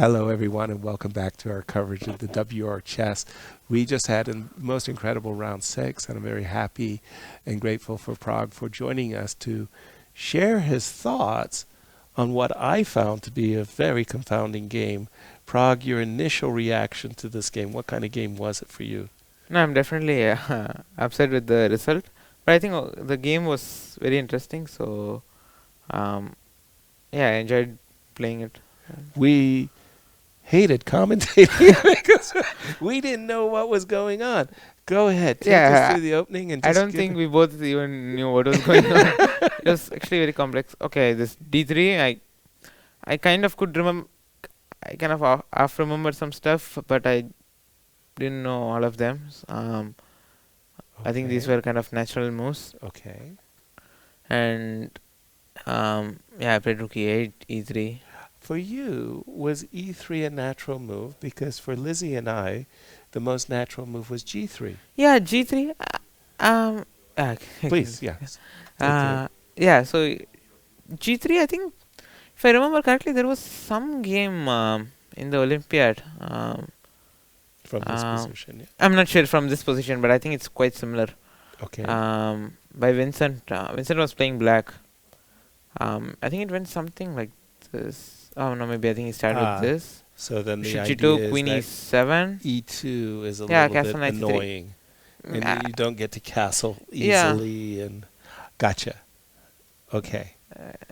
Hello, everyone, and welcome back to our coverage of the WR Chess. We just had a most incredible round 6, and I'm very happy and grateful for Pragg for joining us to share his thoughts on what I found to be a very confounding game. Pragg, your initial reaction to this game, what kind of game was it for you? No, I'm definitely upset with the result, but I think the game was very interesting. So, um, yeah, I enjoyed playing it. We hated commentating because we didn't know what was going on. Go ahead, take us Yeah, through the opening and I just don't think we both even knew what was going on. It was actually very complex. Okay, this D3, I kind of could remember. I kind of half remembered some stuff, but I didn't know all of them. I think these Okay. were kind of natural moves, Okay. and yeah, I played rook e8, e3. For you, was e3 a natural move? Because for Lizzie and I, the most natural move was g3. Yeah, G3. Um, uh, Please, yes. Take it in. yeah. So G3. I think if I remember correctly, there was some game in the Olympiad. From this position, yeah. I'm not sure from this position, but I think it's quite similar. Okay. By Vincent. Vincent was playing black. I think it went something like this. Oh no, maybe I think he started with this. So then the Bishop idea G2, is Queen that E7. e2 is a Yeah, little bit castle knight C3. annoying. And Uh, you don't get to castle yeah, easily. And gotcha. Okay.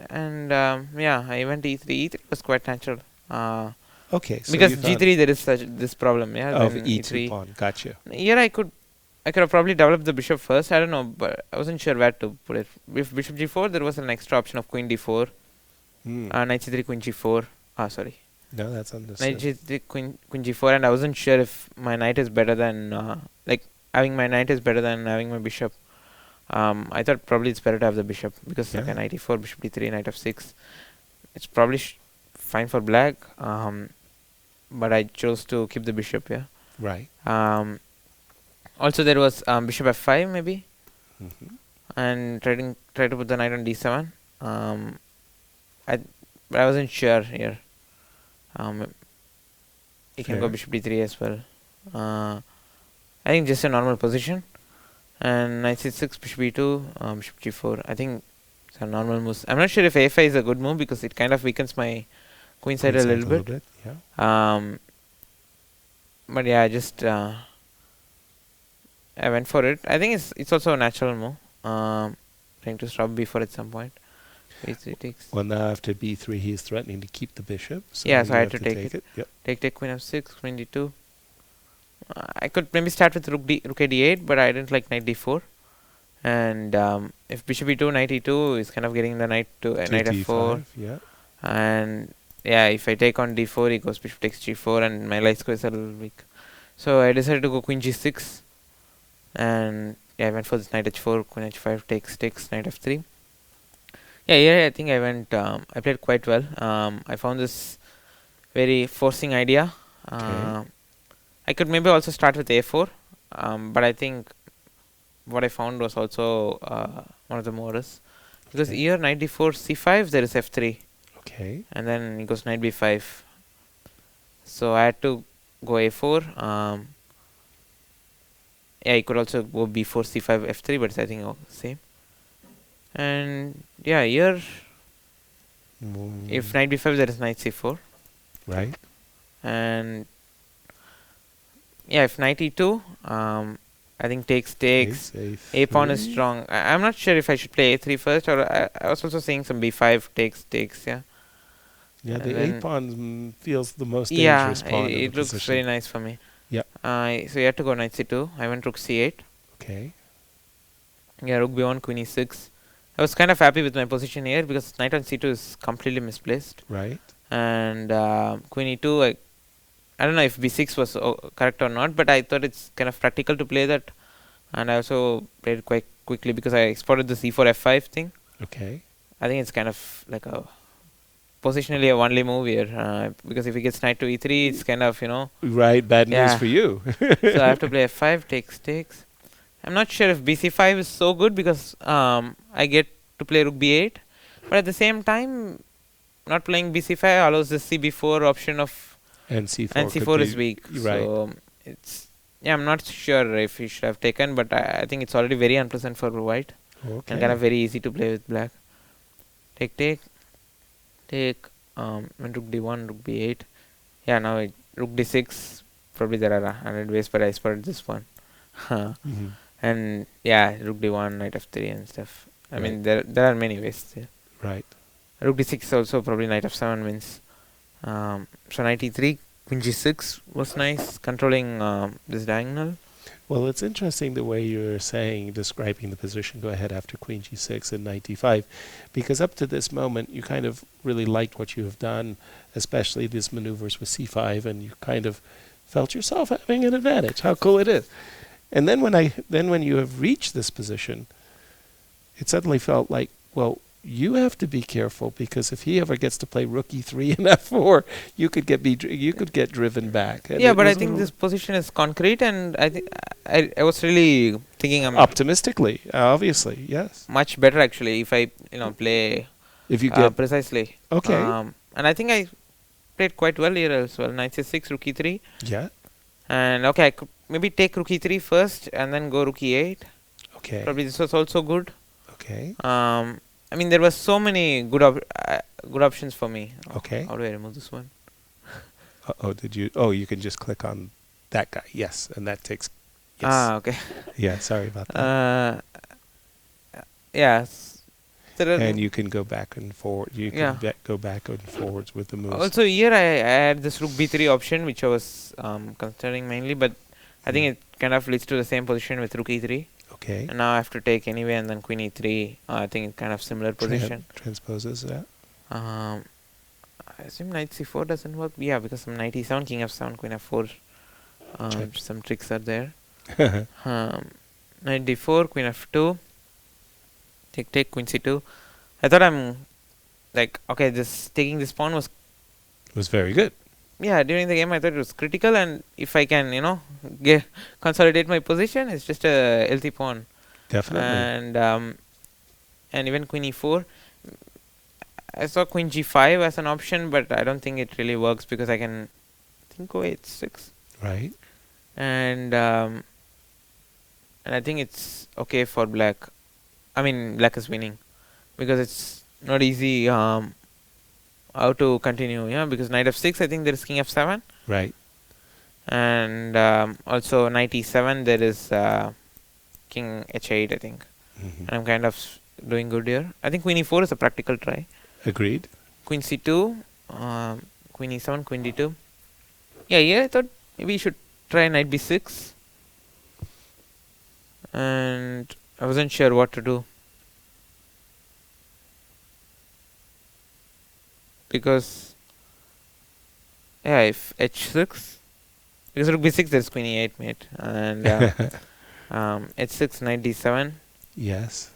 and yeah, I went E3. E3 was quite natural. Okay. So Because you found G3 there is such this problem, yeah. of Then e2 E3. pawn. Gotcha. Here I could have probably developed the bishop first. I don't know, but I wasn't sure where to put it. With bishop G4, there was an extra option of queen D4, Hmm. knight C3, queen G4. Sorry, No, that's knight understood. G3, queen G4, and I wasn't sure if my knight is better than like having my knight is better than having my bishop. I thought probably it's better to have the bishop because like a Yeah. knight E4, bishop D3, knight f6. It's probably fine for black. But I chose to keep the bishop. Yeah. Right. Also, there was bishop f5 maybe, Mm-hmm. and try to put the knight on d7. I but I wasn't sure here. You can go Fair. bishop d3 as well. I think just a normal position. And knight c6, bishop e2, bishop g4. I think it's a normal move. I'm not sure if a5 is a good move because it kind of weakens my queen side a little bit. Yeah. But yeah, I went for it. I think it's also a natural move. Trying to stop b4 at some point. B3 takes. Well, now after b3, he's threatening to keep the bishop. So Yeah, so you I have had to take it. Yep. Take queen f6, queen d2. I could maybe start with rook a d8, but I didn't like knight d4. And if bishop e2, knight e2 is kind of getting the knight to knight f4. Yeah. And yeah, if I take on d4, he goes bishop takes g4, and my light square is a little weak. So I decided to go queen g6, and yeah, I went for this knight h4, queen h5 takes, knight f3. Yeah, here I think I played quite well. I found this very forcing idea. Okay. I could maybe also start with a4, but I think what I found was also one of the more risks. Because here knight d4, c5, there is f3. Okay. And then he goes knight b5. So I had to go a4. Yeah, he could also go b4, c5, f3, but it's I think same. And yeah, here if knight b5, there is knight c4. Right. And yeah, if knight e2, I think takes. A pawn is strong. I'm not sure if I should play a3 first, or I was also seeing some b5 takes. Yeah. Yeah, And the then a pawn feels the most dangerous pawn in the it looks position. very nice for me. Yep. So you had to go knight c2. I went rook c8. Okay. Yeah, rook b1, queen e6. I was kind of happy with my position here because knight on c2 is completely misplaced. Right. And queen e2, I don't know if b6 was correct or not, but I thought it's kind of practical to play that. And I also played it quite quickly because I exported the c4 f5 thing. Okay. I think it's kind of like a positionally a only move here because if he gets knight to e3, it's kind of, Right. Bad news Yeah. for you. So I have to play f5, takes. I'm not sure if bc5 is so good because I get to play rook b8, but at the same time, not playing bc5 allows the cb4 option of And c4 and could c4 be is weak. right. So it's I'm not sure if he should have taken, but I think it's already very unpleasant for white Okay. and kind of very easy to play with black. Take. When rook d1, rook b8. Yeah, now rook d6. Probably there are 100 ways, but I spotted this one. Mm-hmm. And yeah, rook d1, knight f3 and stuff. I mean, there are many ways there. Right. Rook d6 also probably knight f7 wins. So knight e3, queen g6 was nice, controlling this diagonal. Well, it's interesting the way you're saying, describing the position, go ahead after queen g6 and knight d5, because up to this moment you kind of really liked what you have done, especially these maneuvers with c5, and you kind of felt yourself having an advantage. How cool it is. And then when you have reached this position, it suddenly felt like, well, you have to be careful, because if he ever gets to play rook e3 and f4, you could get driven back. And yeah, but I think this position is concrete, and I think I was really thinking I'm optimistically, obviously, yes. much better actually if I play If you get precisely. okay, and I think I played quite well here as well. Knight c6, rook e3, yeah, and okay, I could maybe take rook e3 first and then go rook e8. okay, Probably this was also good. okay, I mean, there were so many good options for me. okay. How do I remove this one? Did you? Oh, you can just click on that guy. Yes, and that takes. Yes. Okay. Yeah, sorry about that. Yeah. And you can go back and forward. You can Yeah. go back and forwards with the moves. Also here I had this rook b3 option, which I was considering mainly, but I think it kind of leads to the same position with rook e3. Okay. And now I have to take anyway, and then queen e3. I think it's kind of similar position. Transposes that. I assume knight c4 doesn't work. Yeah, because some knight e7, king f7, queen f4. Some tricks are there. Knight d4, queen f2. Take, queen c2. I thought I'm like, okay, this taking this pawn was very good. Yeah, during the game I thought it was critical, and if I can, consolidate my position, it's just a healthy pawn. Definitely. And even queen e4. I saw queen g5 as an option, but I don't think it really works, because I can go h6. Right. And I think it's okay for black. I mean, black is winning, because it's not easy how to continue, because knight f6, I think there is king f7. Right. And also knight e7, there is king h8, I think. And I'm kind of doing good here. I think queen e4 is a practical try. Agreed. Queen c2, queen e7, queen d2. Yeah, here I thought maybe you should try knight b6. And I wasn't sure what to do, because if h6, because rook b6, there's queen e8 mate, and h6, knight d7. Yes.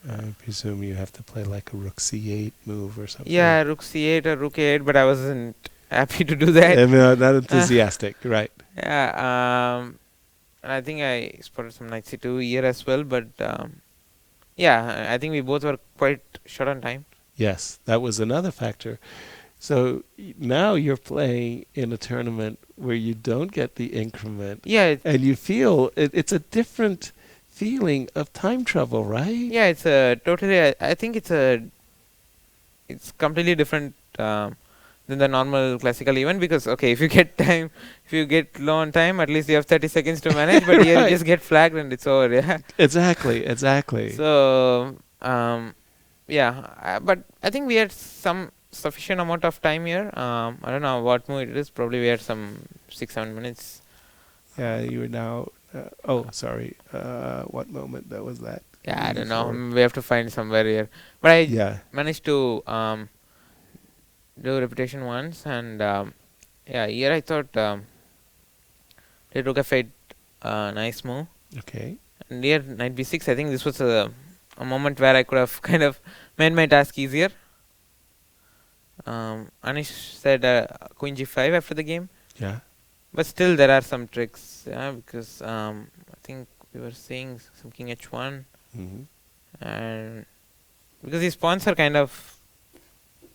I presume you have to play like a rook c8 move or something. Yeah, rook c8 or rook a8, but I wasn't happy to do that. Not enthusiastic, right? Yeah, and I think I spotted some knight c2 here as well, but yeah, I think we both were quite short on time. Yes, that was another factor. So now you're playing in a tournament where you don't get the increment. Yeah. And you feel it's a different feeling of time travel, right? Yeah, it's a totally. I think it's completely different than the normal classical event, because if you get low on time, at least you have 30 seconds to manage. But here you just get flagged and it's over. Yeah. Exactly. So but I think we had some sufficient amount of time here. I don't know what move it is. Probably we had some 6-7 minutes. Yeah, you were now. Sorry. What moment that was that? Yeah, I don't know. We have to find somewhere here. But I managed to do repetition once, and here I thought did rook f8, nice move. Okay. And here knight b6. I think this was a moment where I could have kind of made my task easier. Anish said queen g5 after the game. Yeah. But still there are some tricks, because I think we were seeing some king h1, and because these pawns are kind of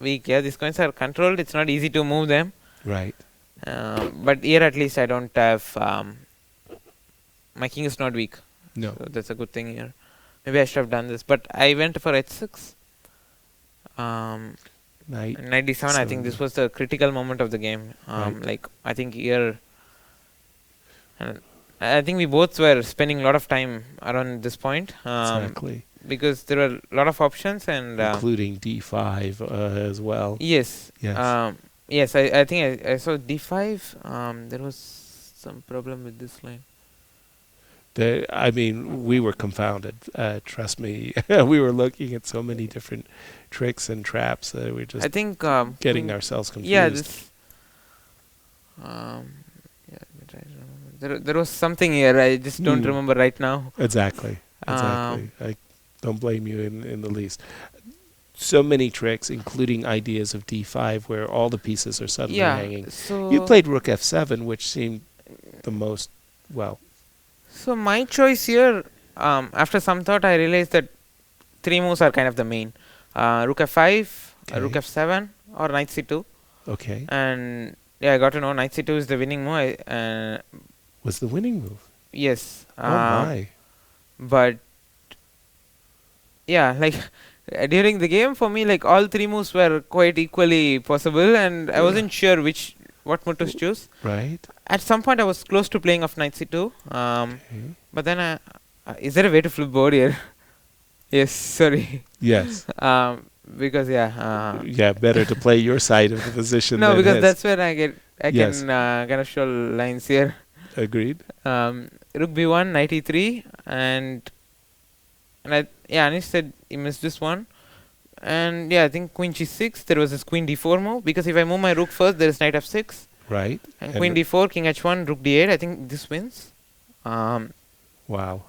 weak. Yeah, these coins are controlled. It's not easy to move them. Right. But here at least I don't have. My king is not weak. No. So that's a good thing here. Maybe I should have done this, but I went for h6. Knight. Knight d7. I think this was the critical moment of the game. Right. Like I think here, and I think we both were spending a lot of time around this point. Exactly. Because there were a lot of options and including d5 as well. Yes. Yes. Yes. I think I saw d5. There was some problem with this line. I mean, we were confounded. Trust me, we were looking at so many different tricks and traps that we were just I think getting ourselves confused. Yeah. This. Yeah. There was something here. I just don't remember right now. Exactly. Exactly. I don't blame you in the least. So many tricks, including ideas of d5, where all the pieces are suddenly hanging. So You played rook f7, which seemed the most well. So my choice here, after some thought, I realized that 3 moves are kind of the main. Rook f5, rook f7, or knight c2. Okay. And yeah, I got to know knight c2 is the winning move. Was the winning move? Yes. Oh my. But yeah, like during the game, for me, like all 3 moves were quite equally possible, and I wasn't sure what move to choose. Right. At some point, I was close to playing off knight c2. But then, is there a way to flip board here? Yes, sorry. Yes. Because yeah, better to play your side of the position. No, than because his. that's where I can kind of show lines here. Agreed. Rook b1, knight e3, and Anish said he missed this one. And yeah, I think queen g6. There was this queen d4 move, because if I move my rook first, there is knight f6. Right. And queen d4, king h1, rook d8. I think this wins. Wow.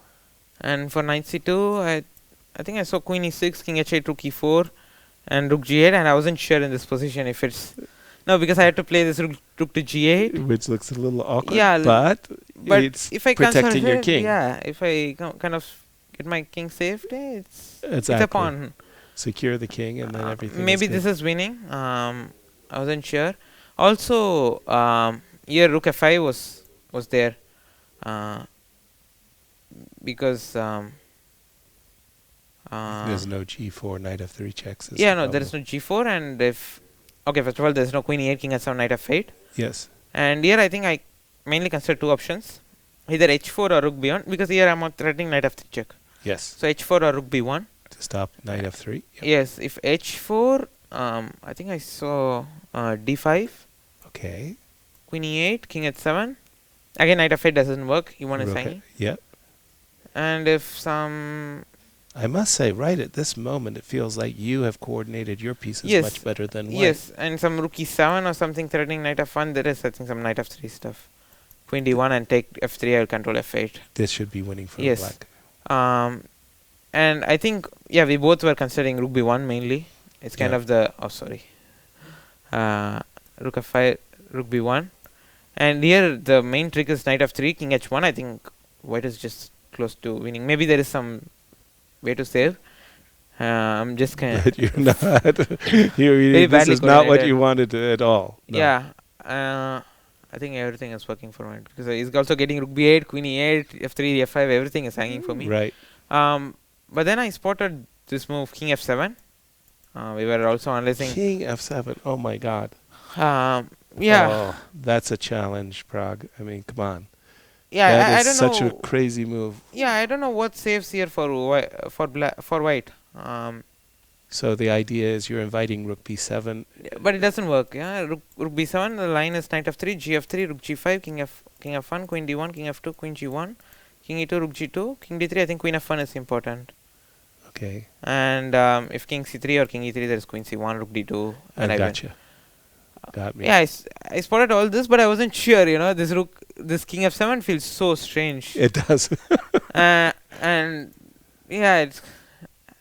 And for knight c2, I think I saw queen e6, king h8, rook e4, and rook g8, and I wasn't sure in this position if it's... No, because I had to play this rook to g8. Which looks a little awkward, Yeah, but it's if I protecting your king. Yeah, if I kind of get my king saved, it's Exactly. a pawn. Secure the king and then everything Maybe is this is winning. I wasn't sure. Also, here rook f5 was there. Because there's no g4, knight f3 checks. Yeah, no, there is no g4, and if... Okay, first of all, there's no queen e8, king h7, knight f8. Yes. And here I think I mainly consider 2 options. Either h4 or rook b1, because here I'm threatening knight f3 check. Yes. So h4 or rook b1. To stop knight f3. Yep. Yes, if h4, I think I saw d5. Okay. Queen e8, king h7. Again, knight f8 doesn't work. E1 is hanging. Yep. And if some... I must say, right at this moment, it feels like you have coordinated your pieces much better than white. Yes, and some rook e7 or something threatening knight f1. There is, I think, some knight f3 stuff. Queen d1 and take f3, I'll control f8. This should be winning for black. And I think, yeah, we both were considering rook b1 mainly. It's kind of the... Oh, sorry. Rook f5, rook b1. And here, the main trick is knight f3, king h1. I think white is just close to winning. Maybe there is some way to save. I'm just kind of... But you're not. This is not what you wanted at all. No. Yeah. I think everything is working for me. Because he's also getting rook b8, queen e8, f3, f5. Everything is hanging for me. Right. But then I spotted this move, king f7. We were also analyzing... King f7. Oh, my God. Yeah. Oh, that's a challenge, Prague. I mean, come on. Yeah, that I don't is know. such a crazy move. Yeah, I don't know what saves here for white. So the idea is you're inviting rook b7. But it doesn't work. Yeah, rook b7. The line is knight f3, g f3, rook g5, king f1, queen d1, king f2, queen g1, king e2, rook g2, king d3. I think queen f1 is important. Okay. And if king c3 or king e3, there is queen c1, rook d2. And I gotcha. Got me. Yeah, I spotted all this, but I wasn't sure. This king f7 feels so strange. It does. And yeah, it's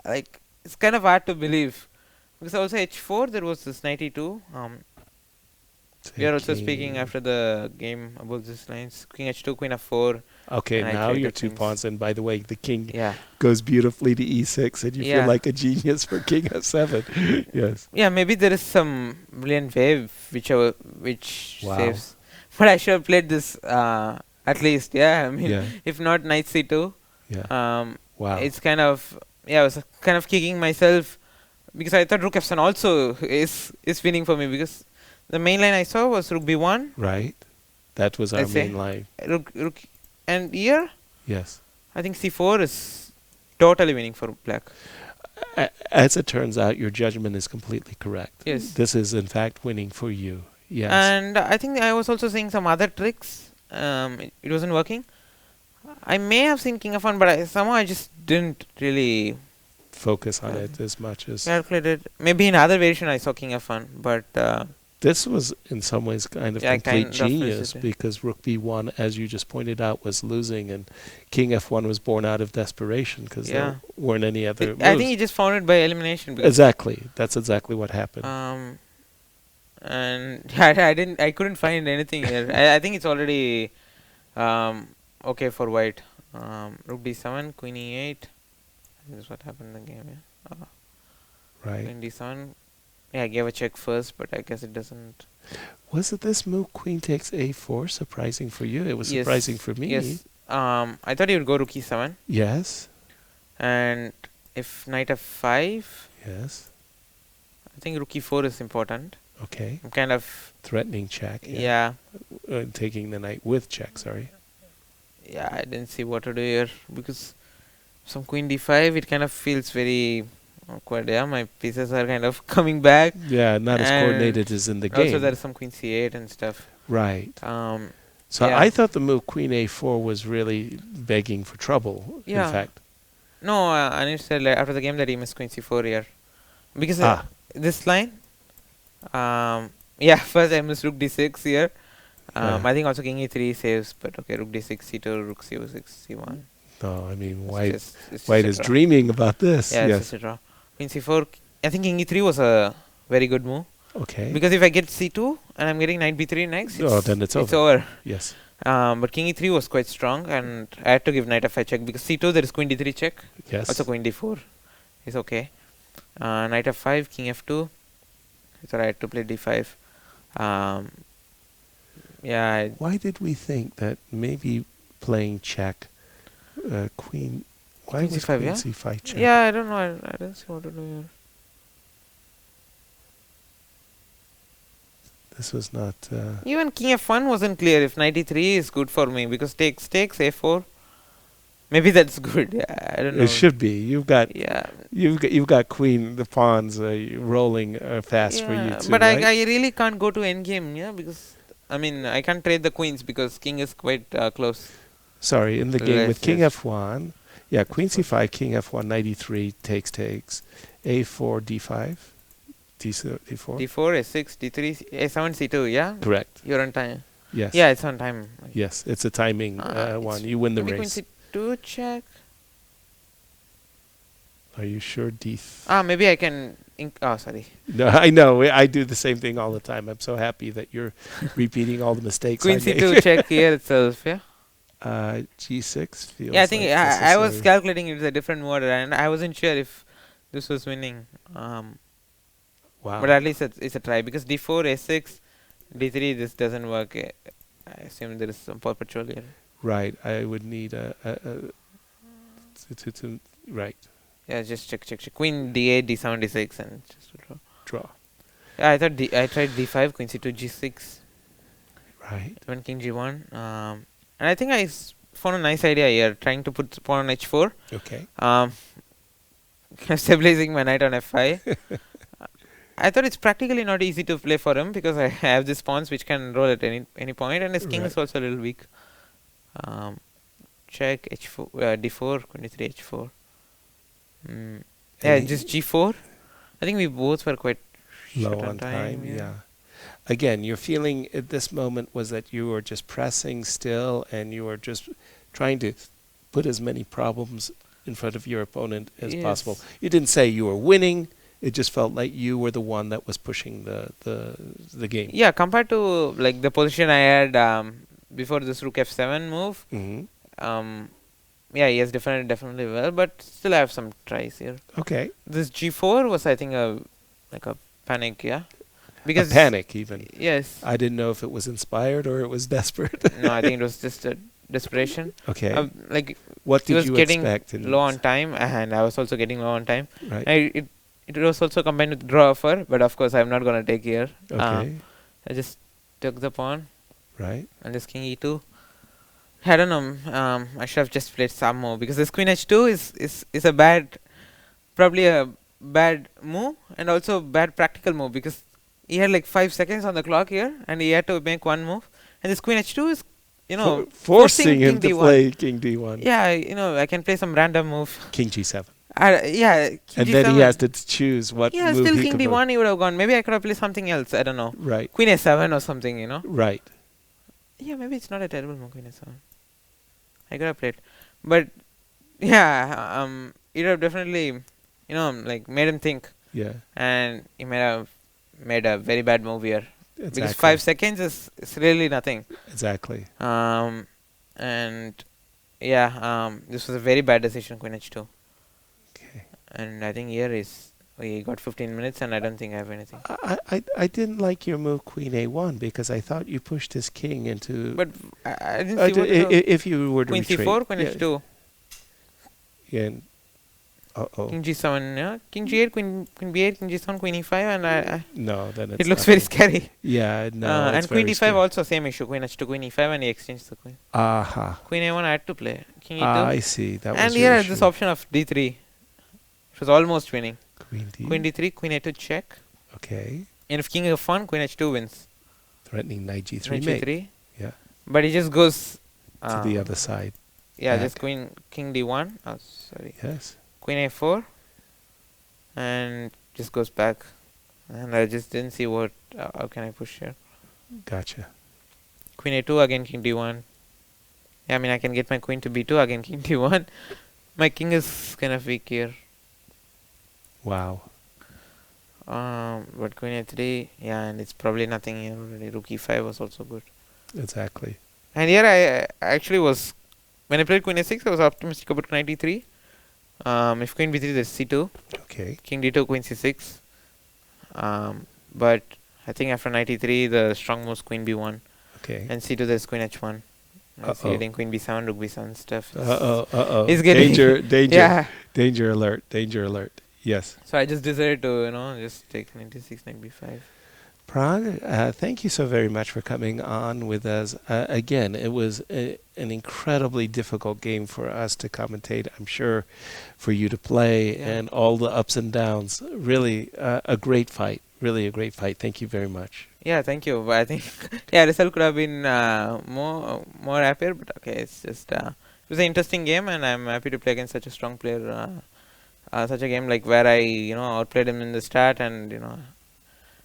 like it's kind of hard to believe, because also h4 there was this knight e2. We are also Taking- speaking after the game about these lines. King h2, queen f4. Okay, and I now trade you're the two queens. pawns, and by the way, the king Yeah. goes beautifully to e6, and you feel Yeah. like a genius for king f7. Yes. Yeah, maybe there is some brilliant wave which Wow. saves. But I should have played this at least. Yeah, I mean, Yeah. if not knight c2, Yeah. Wow. it's kind of I was kind of kicking myself because I thought rook f7 also is winning for me because the main line I saw was rook b1. Right. That was our Let's say main line. rook, and here Yes. I think c4 is totally winning for black. As it turns out, your judgment is completely correct. Yes. This is, in fact, winning for you. Yes. And I think I was also seeing some other tricks. It wasn't working. I may have seen king f1, but somehow I just didn't really Focus on it as much as... calculate it. Maybe in other variation I saw king f1, but This was, in some ways, kind of Yeah, complete kind of genius visited. because rook b1, as you just pointed out, was losing, and king f1 was born out of desperation because Yeah. there weren't any other moves. I think he just found it by elimination. Because, Exactly. That's exactly what happened. and I couldn't find anything here. I think it's already okay for white. Rook d7, queen e8. This is what happened in the game. Yeah. Right. Queen d7. Yeah, I gave a check first, but I guess it doesn't. Was it this move, queen takes a4, surprising for you? It was Yes, surprising for me. Yes. I thought he would go rook e7, Yes. and if knight f5, Yes. I think rook e4 is important. Okay. I'm kind of Threatening check. yeah. Taking the knight with check, sorry. Yeah, I didn't see what to do here because some queen d5. It kind of feels very awkward. Yeah, my pieces are kind of coming back. Yeah, not as And coordinated as in the game. Also, there is some queen c8 and stuff. Right. So yeah. I thought the move queen a4 was really begging for trouble, Yeah. in fact. No, Anish said after the game that he missed queen c4 here because this line. Yeah, first I missed rook d6 here. I think also king e3 saves, but okay, rook d6, c2, rook c6, c1. No, I mean, It's White just is a draw. dreaming about this. Yeah, Yes. it's just a draw. Queen c4. I think king e3 was a very good move. Okay. Because if I get c2 and I'm getting knight b3 next, then it's it's over. over. Yes. But king e3 was quite strong, and I had to give knight f5 check because c2 there is queen d3 check. Yes. Also queen d4 is okay. Knight f5, king f2. So I had to play d5. Yeah. Why did we think that maybe playing check, queen? Why Queen was c5, queen yeah? c5 check? Yeah, I don't know. I don't see what to do here. This was not. Even king f1 wasn't clear. If knight e3 is good for me because takes a4. Maybe that's good. Yeah, I don't know. It should be. You've got. Yeah. You've got queen, the pawns rolling fast for you too. But right? I really can't go to endgame. Yeah, because I mean I can't trade the queens because king is quite close. Sorry, in the game with king Yes. f1, yeah, queen c5, king f1, knight e3, takes, a4, d5, d4. d4, a6, d3, a7, c2. Yeah. Correct. You're on time. Yes. Yeah, it's on time. Yes, it's a timing one. You win the maybe race. queen c2 check. Are you sure Maybe I can. Sorry. No, I know. I do the same thing all the time. I'm so happy that you're repeating all the mistakes Queen I make. c2 check here itself. Yeah. G6 feels. Yeah, I think like I was necessary. calculating it's a different order, and I wasn't sure if this was winning. Wow. But at least it's a try because d4, a6, d3. This doesn't work. I assume there is some perpetual here. Right. I would need right. Yeah, just check. Queen d8, d7, d6, and just a draw. Draw. Yeah, I thought I tried d5, queen c2, g6, Right. then king g1. And I think I found a nice idea here, trying to put pawn on h4. Okay. Stabilizing my knight on f5. I thought it's practically not easy to play for him because I have these pawns which can roll at any point, and his king is also a little weak. Check h4, d4, queen d3, h4. Yeah, just g4. I think we both were quite Low short on time. Yeah. Again, your feeling at this moment was that you were just pressing still, and you were just trying to put as many problems in front of your opponent as possible. You didn't say you were winning, It just felt like you were the one that was pushing the game. Yeah, compared to like the position I had before this rook f7 move, yeah, he has defended definitely well, but still I have some tries here. Okay. This g4 was, I think, like a panic, yeah. Because a panic, even. Yes. I didn't know if it was inspired or it was desperate. No, I think it was just a desperation. Okay. Like what did he was you getting expect? low on time, and I was also getting low on time. Right. It was also combined with draw offer, but of course I'm not gonna take here. Okay. I just took the pawn. Right. And this king e2. I don't know. I should have just played some more, because this queen h2 is a bad, probably a bad move, and also bad practical move, because he had like 5 seconds on the clock here, and he had to make one move. And this queen h2 is, you know, forcing him to D1. play king d1. Yeah, you know, I can play some random move. King g7. Yeah. King and G7. then he has to choose what yeah, move still he king could d1 move. he would have gone. Maybe I could have played something else. I don't know. Right. Queen a7 or something, you know. Right. Yeah, maybe it's not a terrible move, queen a7. I could have played. But, yeah, it would have definitely, you know, like made him think. Yeah. And he may have made a very bad move here. Exactly. Because 5 seconds is really nothing. Exactly. And yeah, this was a very bad decision, queen h2. Okay. And I think here is we got 15 minutes, and I don't think I have anything. I didn't like your move queen a1 because I thought you pushed his king into. But I didn't see what if you were to queen retreat. c4, queen h2. Yeah. King g7, yeah. King g8, queen b8, king g7, queen e5, and no, then it looks very scary. Yeah, no. And queen d5 also same issue. Queen h2, queen e5, and he exchanged the queen. Aha. Queen a1 I had to play. King e2. I see. That was and your here I had issue. this option of d3. It was almost winning. Queen d. Queen d3, queen a2 check. Okay. And if king f1, queen h2 wins. Threatening knight g3 Knight mate. g3. Yeah. But he just goes To the other side. Yeah, back. just king d1. Oh, sorry. Yes. Queen a4. And just goes back. And I just didn't see what. How can I push here? Gotcha. Queen a2, again king d1. Yeah, I mean, I can get my queen to b2, again king d1. My king is kind of weak here. Wow. But queen a3, yeah, and it's probably nothing here already. Rook e5 was also good. Exactly. And here I actually was, when I played queen a6, I was optimistic about knight e3. If queen b3, there's c2. Okay. King d2, queen c6. But I think after knight e3, the strong move is queen b1. Okay. And c2, there's queen h1. It's getting queen b7, rook b7 stuff. It's getting danger, yeah. danger alert. Yes. So I just decided to, just take knight d6, knight b5. Pragg, thank you so very much for coming on with us. Again, it was an incredibly difficult game for us to commentate, I'm sure, for you to play, and all the ups and downs. Really a great fight. Really a great fight. Thank you very much. Yeah, thank you. But I think, result could have been more happier, but okay, it's just, it was an interesting game, and I'm happy to play against such a strong player. Such a game like where I, outplayed him in the start, and,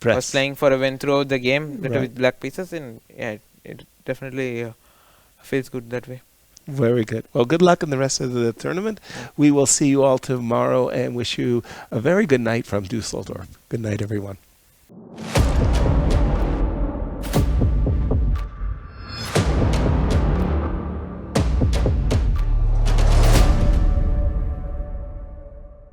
I was playing for a win throughout the game with black pieces, and yeah, it definitely feels good that way. Very good. Well, good luck in the rest of the tournament. Yeah. We will see you all tomorrow and wish you a very good night from Dusseldorf. Good night, everyone.